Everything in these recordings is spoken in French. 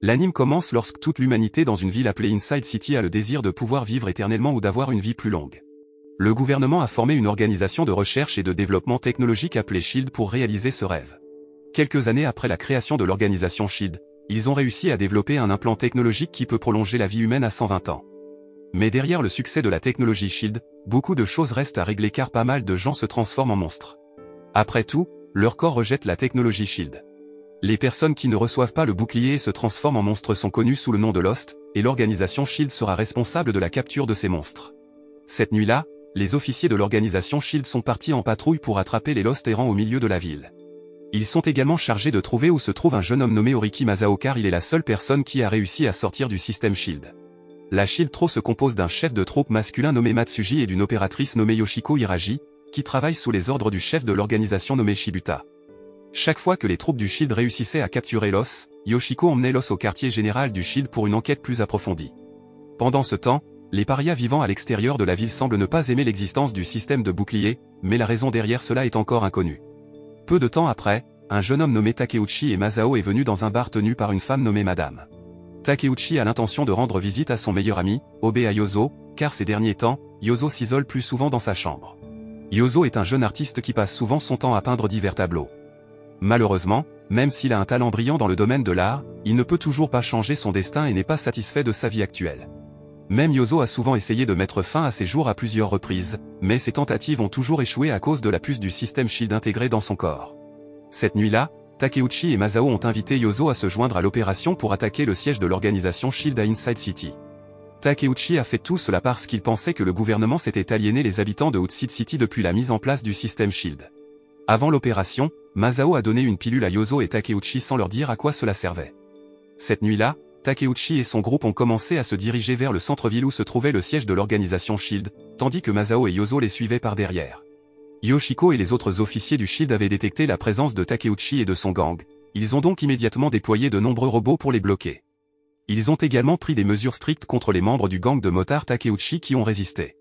L'anime commence lorsque toute l'humanité dans une ville appelée Inside City a le désir de pouvoir vivre éternellement ou d'avoir une vie plus longue. Le gouvernement a formé une organisation de recherche et de développement technologique appelée SHIELD pour réaliser ce rêve. Quelques années après la création de l'organisation SHIELD, ils ont réussi à développer un implant technologique qui peut prolonger la vie humaine à 120 ans. Mais derrière le succès de la technologie SHIELD, beaucoup de choses restent à régler car pas mal de gens se transforment en monstres. Après tout, leur corps rejette la technologie SHIELD. Les personnes qui ne reçoivent pas le bouclier et se transforment en monstres sont connues sous le nom de Lost, et l'organisation SHIELD sera responsable de la capture de ces monstres. Cette nuit-là, les officiers de l'organisation SHIELD sont partis en patrouille pour attraper les Lost errants au milieu de la ville. Ils sont également chargés de trouver où se trouve un jeune homme nommé Oriki Masao car il est la seule personne qui a réussi à sortir du système SHIELD. La SHIELD Tro se compose d'un chef de troupe masculin nommé Matsuji et d'une opératrice nommée Yoshiko Hiraji, qui travaille sous les ordres du chef de l'organisation nommé Shibuta. Chaque fois que les troupes du SHIELD réussissaient à capturer l'os, Yoshiko emmenait l'os au quartier général du SHIELD pour une enquête plus approfondie. Pendant ce temps, les parias vivant à l'extérieur de la ville semblent ne pas aimer l'existence du système de bouclier, mais la raison derrière cela est encore inconnue. Peu de temps après, un jeune homme nommé Takeuchi et Masao est venu dans un bar tenu par une femme nommée Madame. Takeuchi a l'intention de rendre visite à son meilleur ami, Obe à Yozo, car ces derniers temps, Yozo s'isole plus souvent dans sa chambre. Yozo est un jeune artiste qui passe souvent son temps à peindre divers tableaux. Malheureusement, même s'il a un talent brillant dans le domaine de l'art, il ne peut toujours pas changer son destin et n'est pas satisfait de sa vie actuelle. Même Yozo a souvent essayé de mettre fin à ses jours à plusieurs reprises, mais ses tentatives ont toujours échoué à cause de la puce du système SHIELD intégrée dans son corps. Cette nuit-là, Takeuchi et Masao ont invité Yozo à se joindre à l'opération pour attaquer le siège de l'organisation SHIELD à Inside City. Takeuchi a fait tout cela parce qu'il pensait que le gouvernement s'était aliéné les habitants de Outside City depuis la mise en place du système SHIELD. Avant l'opération, Masao a donné une pilule à Yozo et Takeuchi sans leur dire à quoi cela servait. Cette nuit-là, Takeuchi et son groupe ont commencé à se diriger vers le centre-ville où se trouvait le siège de l'organisation SHIELD, tandis que Masao et Yozo les suivaient par derrière. Yoshiko et les autres officiers du SHIELD avaient détecté la présence de Takeuchi et de son gang, ils ont donc immédiatement déployé de nombreux robots pour les bloquer. Ils ont également pris des mesures strictes contre les membres du gang de motards Takeuchi qui ont résisté.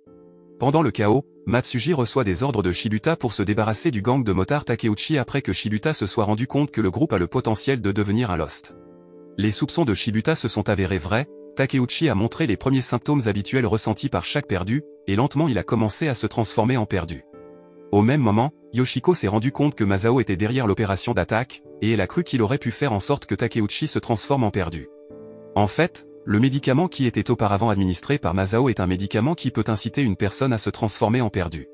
Pendant le chaos, Matsuji reçoit des ordres de Shibuta pour se débarrasser du gang de motards Takeuchi après que Shibuta se soit rendu compte que le groupe a le potentiel de devenir un Lost. Les soupçons de Shibuta se sont avérés vrais, Takeuchi a montré les premiers symptômes habituels ressentis par chaque perdu, et lentement il a commencé à se transformer en perdu. Au même moment, Yoshiko s'est rendu compte que Masao était derrière l'opération d'attaque, et elle a cru qu'il aurait pu faire en sorte que Takeuchi se transforme en perdu. En fait, le médicament qui était auparavant administré par Masao est un médicament qui peut inciter une personne à se transformer en perdu.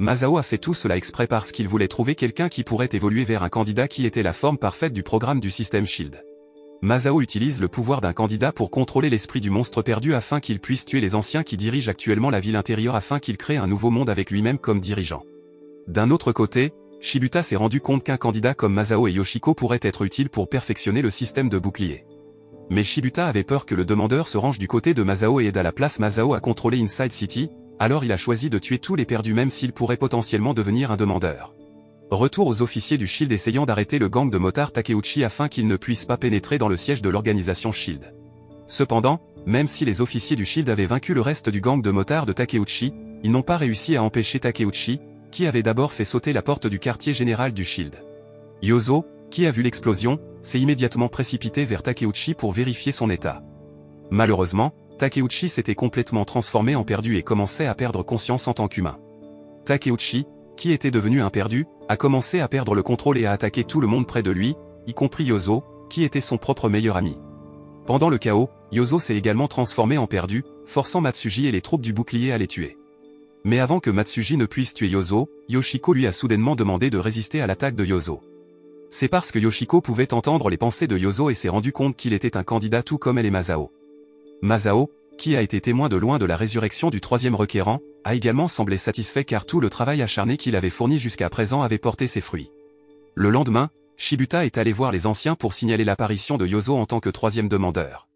Masao a fait tout cela exprès parce qu'il voulait trouver quelqu'un qui pourrait évoluer vers un candidat qui était la forme parfaite du programme du système SHIELD. Masao utilise le pouvoir d'un candidat pour contrôler l'esprit du monstre perdu afin qu'il puisse tuer les anciens qui dirigent actuellement la ville intérieure afin qu'il crée un nouveau monde avec lui-même comme dirigeant. D'un autre côté, Shibuta s'est rendu compte qu'un candidat comme Masao et Yoshiko pourrait être utile pour perfectionner le système de bouclier. Mais Shibuta avait peur que le demandeur se range du côté de Masao et aide à la place Masao à contrôler Inside City, alors il a choisi de tuer tous les perdus même s'il pourrait potentiellement devenir un demandeur. Retour aux officiers du SHIELD essayant d'arrêter le gang de motards Takeuchi afin qu'ils ne puissent pas pénétrer dans le siège de l'organisation SHIELD. Cependant, même si les officiers du SHIELD avaient vaincu le reste du gang de motards de Takeuchi, ils n'ont pas réussi à empêcher Takeuchi, qui avait d'abord fait sauter la porte du quartier général du SHIELD. Yozo, qui a vu l'explosion, s'est immédiatement précipité vers Takeuchi pour vérifier son état. Malheureusement, Takeuchi s'était complètement transformé en perdu et commençait à perdre conscience en tant qu'humain. Takeuchi, qui était devenu un perdu, a commencé à perdre le contrôle et à attaquer tout le monde près de lui, y compris Yozo, qui était son propre meilleur ami. Pendant le chaos, Yozo s'est également transformé en perdu, forçant Matsuji et les troupes du bouclier à les tuer. Mais avant que Matsuji ne puisse tuer Yozo, Yoshiko lui a soudainement demandé de résister à l'attaque de Yozo. C'est parce que Yoshiko pouvait entendre les pensées de Yozo et s'est rendu compte qu'il était un candidat tout comme elle et Masao. Masao, qui a été témoin de loin de la résurrection du troisième requérant, a également semblé satisfait car tout le travail acharné qu'il avait fourni jusqu'à présent avait porté ses fruits. Le lendemain, Shibuta est allé voir les anciens pour signaler l'apparition de Yozo en tant que troisième demandeur.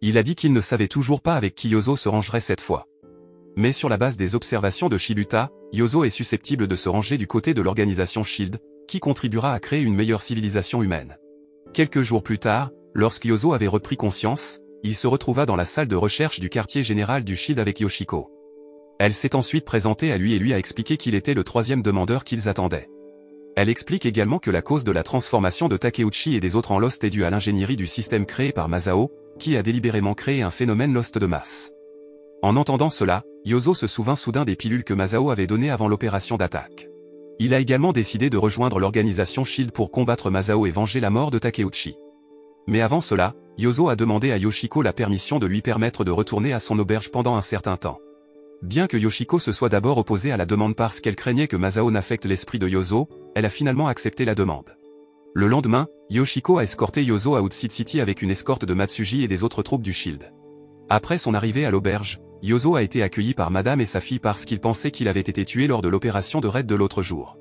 Il a dit qu'il ne savait toujours pas avec qui Yozo se rangerait cette fois. Mais sur la base des observations de Shibuta, Yozo est susceptible de se ranger du côté de l'organisation SHIELD, qui contribuera à créer une meilleure civilisation humaine. Quelques jours plus tard, lorsque Yozo avait repris conscience, il se retrouva dans la salle de recherche du quartier général du SHIELD avec Yoshiko. Elle s'est ensuite présentée à lui et lui a expliqué qu'il était le troisième demandeur qu'ils attendaient. Elle explique également que la cause de la transformation de Takeuchi et des autres en Lost est due à l'ingénierie du système créé par Masao, qui a délibérément créé un phénomène Lost de masse. En entendant cela, Yozo se souvint soudain des pilules que Masao avait données avant l'opération d'attaque. Il a également décidé de rejoindre l'organisation SHIELD pour combattre Masao et venger la mort de Takeuchi. Mais avant cela, Yozo a demandé à Yoshiko la permission de lui permettre de retourner à son auberge pendant un certain temps. Bien que Yoshiko se soit d'abord opposée à la demande parce qu'elle craignait que Masao n'affecte l'esprit de Yozo, elle a finalement accepté la demande. Le lendemain, Yoshiko a escorté Yozo à Outseed City avec une escorte de Matsuji et des autres troupes du SHIELD. Après son arrivée à l'auberge, Yozo a été accueilli par Madame et sa fille parce qu'il pensait qu'il avait été tué lors de l'opération de raid de l'autre jour.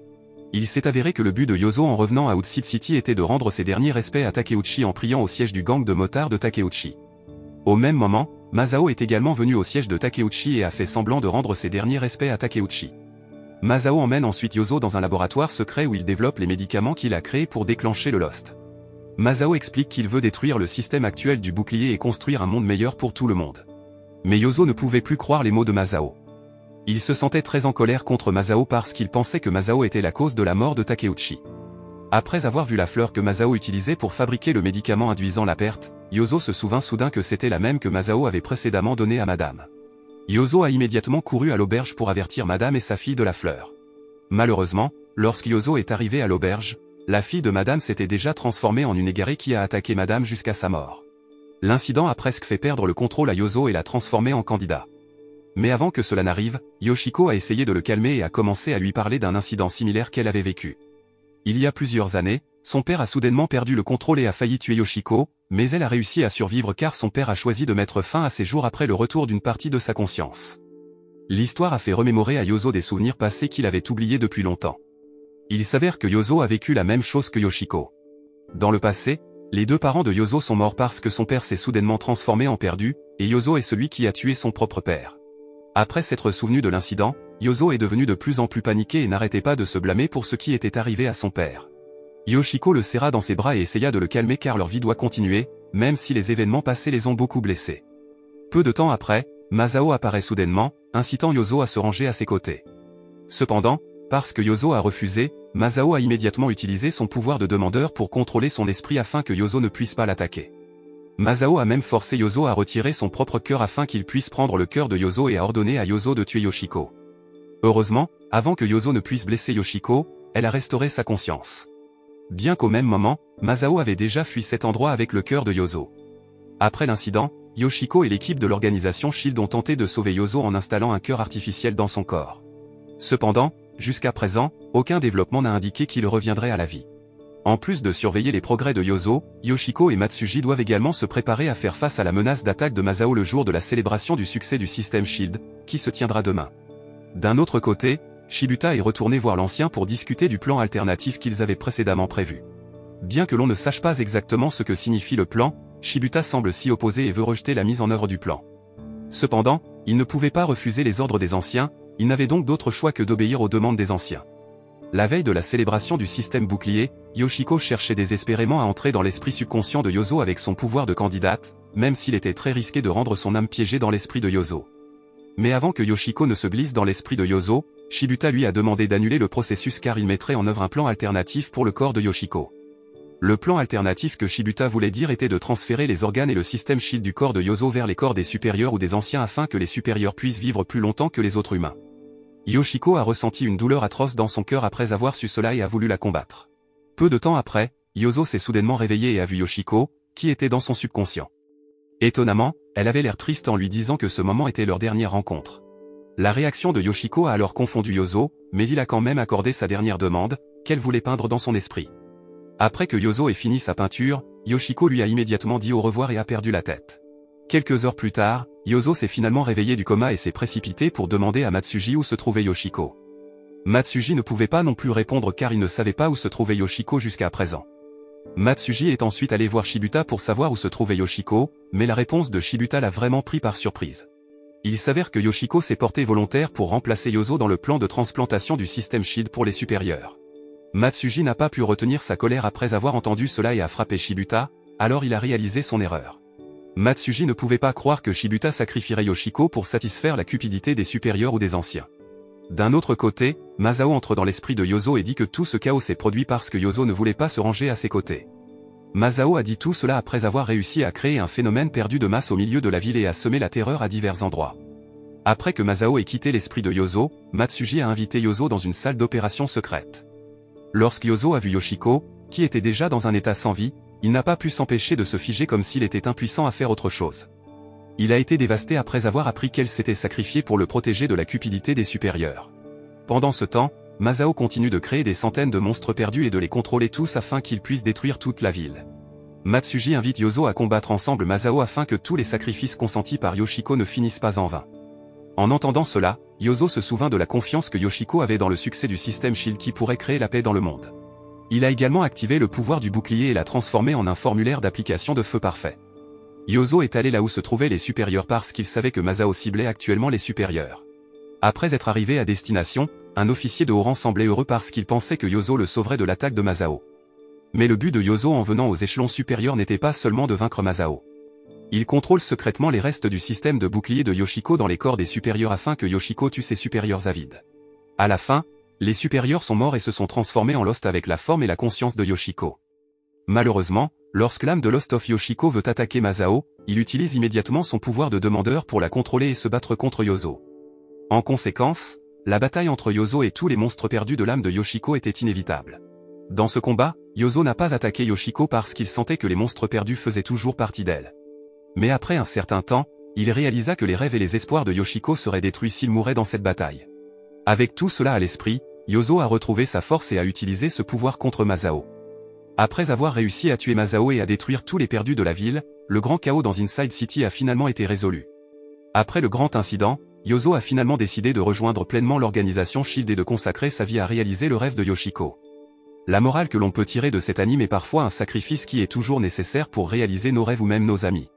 Il s'est avéré que le but de Yozo en revenant à Outseed City était de rendre ses derniers respects à Takeuchi en priant au siège du gang de motards de Takeuchi. Au même moment, Masao est également venu au siège de Takeuchi et a fait semblant de rendre ses derniers respects à Takeuchi. Masao emmène ensuite Yozo dans un laboratoire secret où il développe les médicaments qu'il a créés pour déclencher le Lost. Masao explique qu'il veut détruire le système actuel du bouclier et construire un monde meilleur pour tout le monde. Mais Yozo ne pouvait plus croire les mots de Masao. Il se sentait très en colère contre Masao parce qu'il pensait que Masao était la cause de la mort de Takeuchi. Après avoir vu la fleur que Masao utilisait pour fabriquer le médicament induisant la perte, Yozo se souvint soudain que c'était la même que Masao avait précédemment donnée à Madame. Yozo a immédiatement couru à l'auberge pour avertir Madame et sa fille de la fleur. Malheureusement, lorsque Yozo est arrivé à l'auberge, la fille de Madame s'était déjà transformée en une égarée qui a attaqué Madame jusqu'à sa mort. L'incident a presque fait perdre le contrôle à Yozo et l'a transformé en candidat. Mais avant que cela n'arrive, Yoshiko a essayé de le calmer et a commencé à lui parler d'un incident similaire qu'elle avait vécu. Il y a plusieurs années, son père a soudainement perdu le contrôle et a failli tuer Yoshiko, mais elle a réussi à survivre car son père a choisi de mettre fin à ses jours après le retour d'une partie de sa conscience. L'histoire a fait remémorer à Yozo des souvenirs passés qu'il avait oubliés depuis longtemps. Il s'avère que Yozo a vécu la même chose que Yoshiko. Dans le passé, les deux parents de Yozo sont morts parce que son père s'est soudainement transformé en perdu, et Yozo est celui qui a tué son propre père. Après s'être souvenu de l'incident, Yozo est devenu de plus en plus paniqué et n'arrêtait pas de se blâmer pour ce qui était arrivé à son père. Yoshiko le serra dans ses bras et essaya de le calmer car leur vie doit continuer, même si les événements passés les ont beaucoup blessés. Peu de temps après, Masao apparaît soudainement, incitant Yozo à se ranger à ses côtés. Cependant, parce que Yozo a refusé, Masao a immédiatement utilisé son pouvoir de demandeur pour contrôler son esprit afin que Yozo ne puisse pas l'attaquer. Masao a même forcé Yozo à retirer son propre cœur afin qu'il puisse prendre le cœur de Yozo et a ordonné à Yozo de tuer Yoshiko. Heureusement, avant que Yozo ne puisse blesser Yoshiko, elle a restauré sa conscience. Bien qu'au même moment, Masao avait déjà fui cet endroit avec le cœur de Yozo. Après l'incident, Yoshiko et l'équipe de l'organisation SHIELD ont tenté de sauver Yozo en installant un cœur artificiel dans son corps. Cependant, jusqu'à présent, aucun développement n'a indiqué qu'il reviendrait à la vie. En plus de surveiller les progrès de Yozo, Yoshiko et Matsuji doivent également se préparer à faire face à la menace d'attaque de Masao le jour de la célébration du succès du système SHIELD, qui se tiendra demain. D'un autre côté, Shibuta est retourné voir l'ancien pour discuter du plan alternatif qu'ils avaient précédemment prévu. Bien que l'on ne sache pas exactement ce que signifie le plan, Shibuta semble s'y opposer et veut rejeter la mise en œuvre du plan. Cependant, il ne pouvait pas refuser les ordres des anciens, il n'avait donc d'autre choix que d'obéir aux demandes des anciens. La veille de la célébration du système bouclier, Yoshiko cherchait désespérément à entrer dans l'esprit subconscient de Yozo avec son pouvoir de candidate, même s'il était très risqué de rendre son âme piégée dans l'esprit de Yozo. Mais avant que Yoshiko ne se glisse dans l'esprit de Yozo, Shibuta lui a demandé d'annuler le processus car il mettrait en œuvre un plan alternatif pour le corps de Yoshiko. Le plan alternatif que Shibuta voulait dire était de transférer les organes et le système SHIELD du corps de Yozo vers les corps des supérieurs ou des anciens afin que les supérieurs puissent vivre plus longtemps que les autres humains. Yoshiko a ressenti une douleur atroce dans son cœur après avoir su cela et a voulu la combattre. Peu de temps après, Yozo s'est soudainement réveillé et a vu Yoshiko, qui était dans son subconscient. Étonnamment, elle avait l'air triste en lui disant que ce moment était leur dernière rencontre. La réaction de Yoshiko a alors confondu Yozo, mais il a quand même accordé sa dernière demande, qu'elle voulait peindre dans son esprit. Après que Yozo ait fini sa peinture, Yoshiko lui a immédiatement dit au revoir et a perdu la tête. Quelques heures plus tard, Yozo s'est finalement réveillé du coma et s'est précipité pour demander à Matsuji où se trouvait Yoshiko. Matsuji ne pouvait pas non plus répondre car il ne savait pas où se trouvait Yoshiko jusqu'à présent. Matsuji est ensuite allé voir Shibuta pour savoir où se trouvait Yoshiko, mais la réponse de Shibuta l'a vraiment pris par surprise. Il s'avère que Yoshiko s'est porté volontaire pour remplacer Yozo dans le plan de transplantation du système SHIELD pour les supérieurs. Matsuji n'a pas pu retenir sa colère après avoir entendu cela et a frappé Shibuta, alors il a réalisé son erreur. Matsuji ne pouvait pas croire que Shibuta sacrifierait Yoshiko pour satisfaire la cupidité des supérieurs ou des anciens. D'un autre côté, Masao entre dans l'esprit de Yozo et dit que tout ce chaos s'est produit parce que Yozo ne voulait pas se ranger à ses côtés. Masao a dit tout cela après avoir réussi à créer un phénomène perdu de masse au milieu de la ville et à semer la terreur à divers endroits. Après que Masao ait quitté l'esprit de Yozo, Matsuji a invité Yozo dans une salle d'opération secrète. Lorsque Yozo a vu Yoshiko, qui était déjà dans un état sans vie, il n'a pas pu s'empêcher de se figer comme s'il était impuissant à faire autre chose. Il a été dévasté après avoir appris qu'elle s'était sacrifiée pour le protéger de la cupidité des supérieurs. Pendant ce temps, Masao continue de créer des centaines de monstres perdus et de les contrôler tous afin qu'ils puissent détruire toute la ville. Matsuji invite Yozo à combattre ensemble Masao afin que tous les sacrifices consentis par Yoshiko ne finissent pas en vain. En entendant cela, Yozo se souvint de la confiance que Yoshiko avait dans le succès du système Shield qui pourrait créer la paix dans le monde. Il a également activé le pouvoir du bouclier et l'a transformé en un formulaire d'application de feu parfait. Yozo est allé là où se trouvaient les supérieurs parce qu'il savait que Masao ciblait actuellement les supérieurs. Après être arrivé à destination, un officier de haut rang semblait heureux parce qu'il pensait que Yozo le sauverait de l'attaque de Masao. Mais le but de Yozo en venant aux échelons supérieurs n'était pas seulement de vaincre Masao. Il contrôle secrètement les restes du système de bouclier de Yoshiko dans les corps des supérieurs afin que Yoshiko tue ses supérieurs avides. À la fin, les supérieurs sont morts et se sont transformés en Lost avec la forme et la conscience de Yoshiko. Malheureusement, lorsque l'âme de Lost of Yoshiko veut attaquer Masao, il utilise immédiatement son pouvoir de demandeur pour la contrôler et se battre contre Yozo. En conséquence, la bataille entre Yozo et tous les monstres perdus de l'âme de Yoshiko était inévitable. Dans ce combat, Yozo n'a pas attaqué Yoshiko parce qu'il sentait que les monstres perdus faisaient toujours partie d'elle. Mais après un certain temps, il réalisa que les rêves et les espoirs de Yoshiko seraient détruits s'il mourait dans cette bataille. Avec tout cela à l'esprit, Yozo a retrouvé sa force et a utilisé ce pouvoir contre Masao. Après avoir réussi à tuer Masao et à détruire tous les perdus de la ville, le grand chaos dans Inside City a finalement été résolu. Après le grand incident, Yozo a finalement décidé de rejoindre pleinement l'organisation Shield et de consacrer sa vie à réaliser le rêve de Yoshiko. La morale que l'on peut tirer de cet anime est parfois un sacrifice qui est toujours nécessaire pour réaliser nos rêves ou même nos amis.